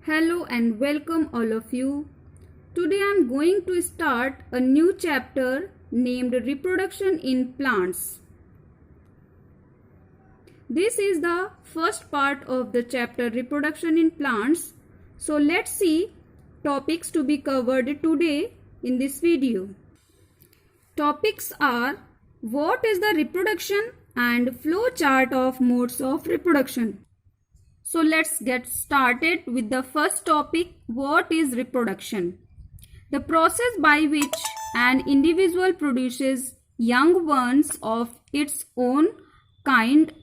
Hello and welcome all of you. Today I am going to start a new chapter named Reproduction in Plants. This is the first part of the chapter Reproduction in Plants. So let's see topics to be covered today in this video. Topics are: what is the reproduction and flow chart of modes of reproduction. So let's get started with the first topic. What is reproduction? The process by which an individual produces young ones of its own kind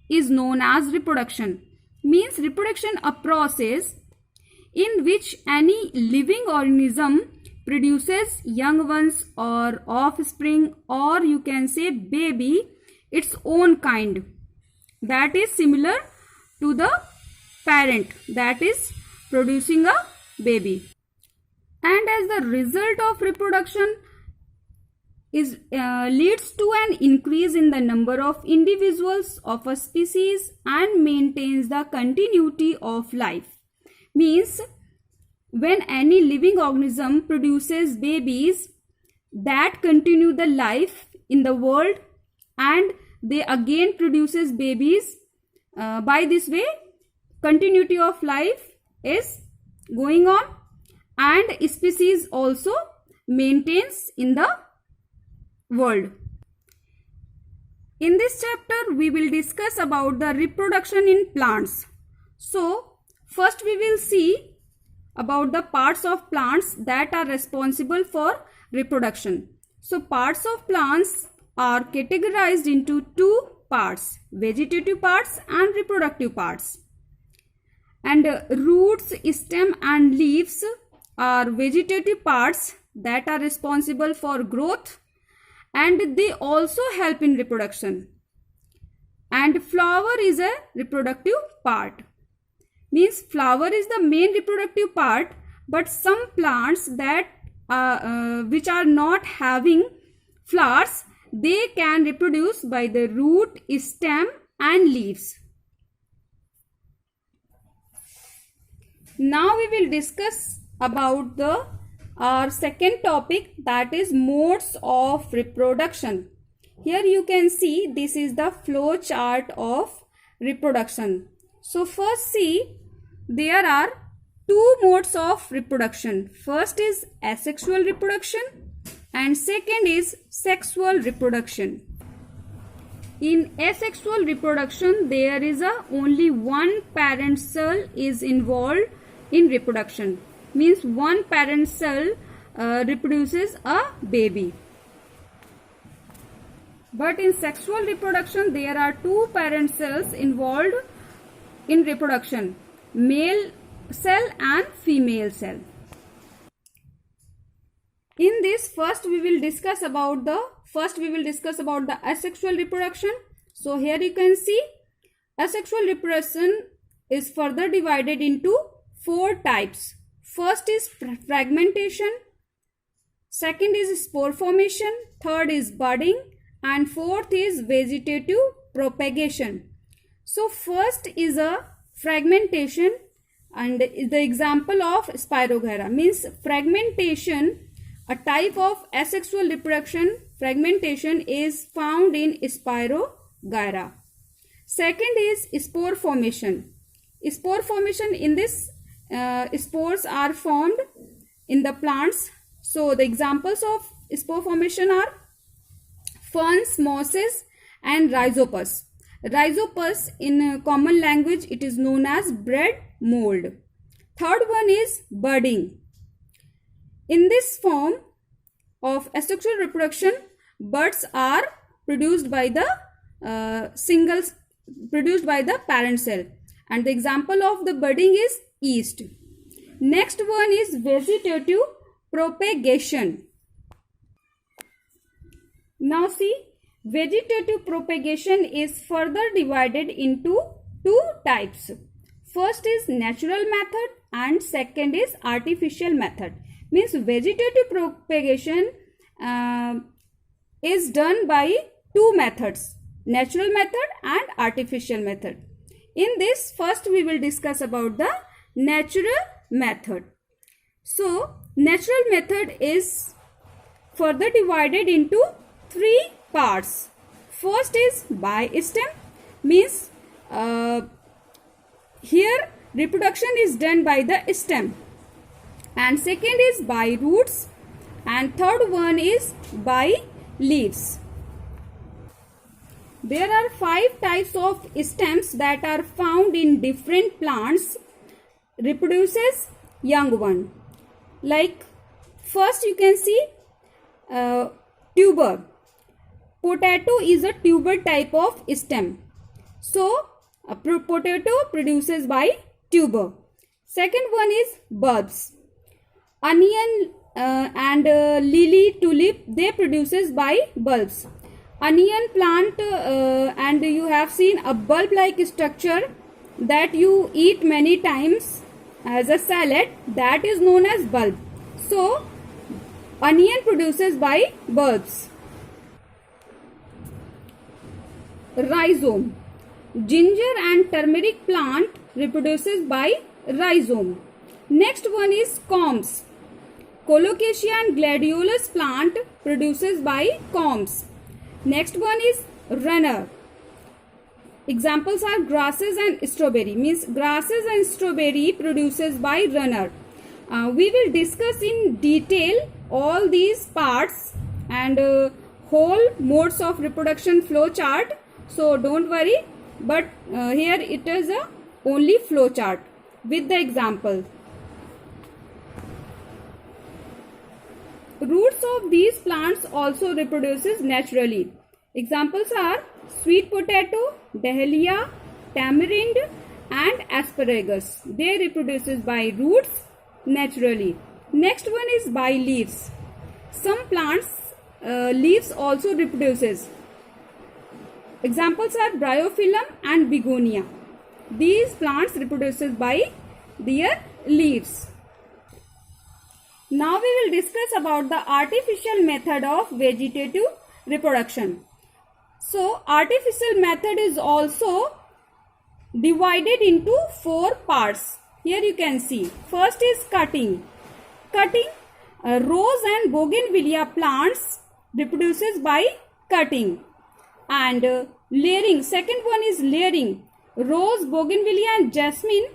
is known as reproduction. Means reproduction a process in which any living organism produces young ones or offspring, or you can say baby, its own kind, that is similar to the parent that is producing a baby. And as the result of reproduction leads to an increase in the number of individuals of a species and maintains the continuity of life. Means when any living organism produces babies that continue the life in the world, and they again produces babies, by this way continuity of life is going on and species also maintains in the world. In this chapter we will discuss about the reproduction in plants. So first we will see about the parts of plants that are responsible for reproduction. So parts of plants are categorized into two parts: vegetative parts and reproductive parts. And roots, stem and leaves are vegetative parts that are responsible for growth, and they also help in reproduction. And flower is a reproductive part. Means flower is the main reproductive part, but some plants that which are not having flowers, they can reproduce by the root, stem and leaves. Now we will discuss about our second topic, that is modes of reproduction. Here you can see this is the flow chart of reproduction. So first see, there are two modes of reproduction. First is asexual reproduction and second is sexual reproduction. In asexual reproduction, there is only one parent cell is involved in reproduction. Means one parent cell reproduces a baby. But in sexual reproduction, there are two parent cells involved in reproduction: male cell and female cell. In this, first we will discuss about the asexual reproduction. So here you can see asexual reproduction is further divided into four types. First is fragmentation, second is spore formation, third is budding, and fourth is vegetative propagation. So first is a fragmentation, and the example of Spirogyra. Means fragmentation, a type of asexual reproduction. Fragmentation is found in Spirogyra. Second is spore formation. Spore formation, in this spores are formed in the plants. So the examples of spore formation are ferns, mosses and rhizopus. Rhizopus, in common language it is known as bread mold. Third one is budding. In this form of asexual reproduction, buds are produced by the parent cell, and the example of the budding is yeast. Next one is vegetative propagation. Now see, vegetative propagation is further divided into two types. First is natural method and second is artificial method. Means vegetative propagation is done by two methods: natural method and artificial method. In this, first we will discuss about the natural method. So natural method is further divided into three parts. First is by stem, means here reproduction is done by the stem, and second is by roots, and third one is by leaves. There are 5 types of stems that are found in different plants reproduces young one. Like first you can see tuber. Potato is a tuber type of stem. So a potato produces by tuber. Second one is bulbs. Onion and lily, tulip, they produces by bulbs. Onion plant and you have seen a bulb like structure that you eat many times as a salad, that is known as bulb. So onion produces by bulbs. Rhizome. Ginger and turmeric plant reproduces by rhizome. Next one is corms. Colocasia and gladiolus plant produces by corms. Next one is runner. Examples are grasses and strawberry, means grasses and strawberry produces by runner. We will discuss in detail all these parts and whole modes of reproduction flow chart. So don't worry, but here it is a only flow chart with the example. Roots of these plants also reproduces naturally. Examples are sweet potato, dahlia, tamarind and asparagus. They reproduces by roots naturally. Next one is by leaves. Some plants leaves also reproduces. Examples are bryophyllum and begonia. These plants reproduces by their leaves. Now we will discuss about the artificial method of vegetative reproduction. So artificial method is also divided into 4 parts. Here you can see. First is cutting. Cutting, rose and bougainvillea plants reproduces by cutting. And layering, second one is layering. Rose, bougainvillea and jasmine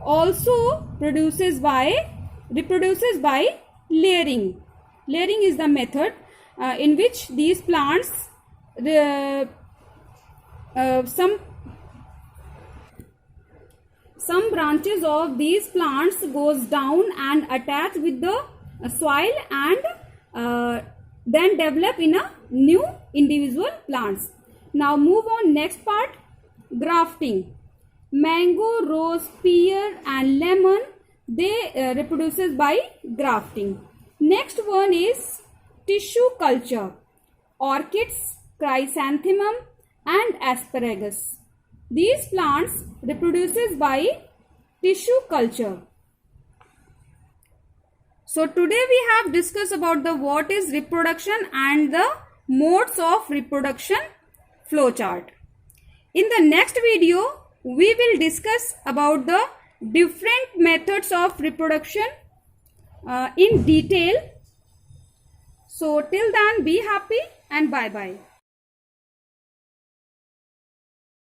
also reproduces by layering. Layering is the method in which these plants some branches of these plants goes down and attach with the soil and then develop in a new individual plants. Now move on next part, grafting. Mango, rose, pear and lemon, they reproduces by grafting. Next one is tissue culture. Orchids, chrysanthemum and asparagus. These plants reproduces by tissue culture. So today we have discussed about the what is reproduction and the modes of reproduction flowchart. In the next video, we will discuss about the different methods of reproduction in detail. So till then, be happy and bye bye.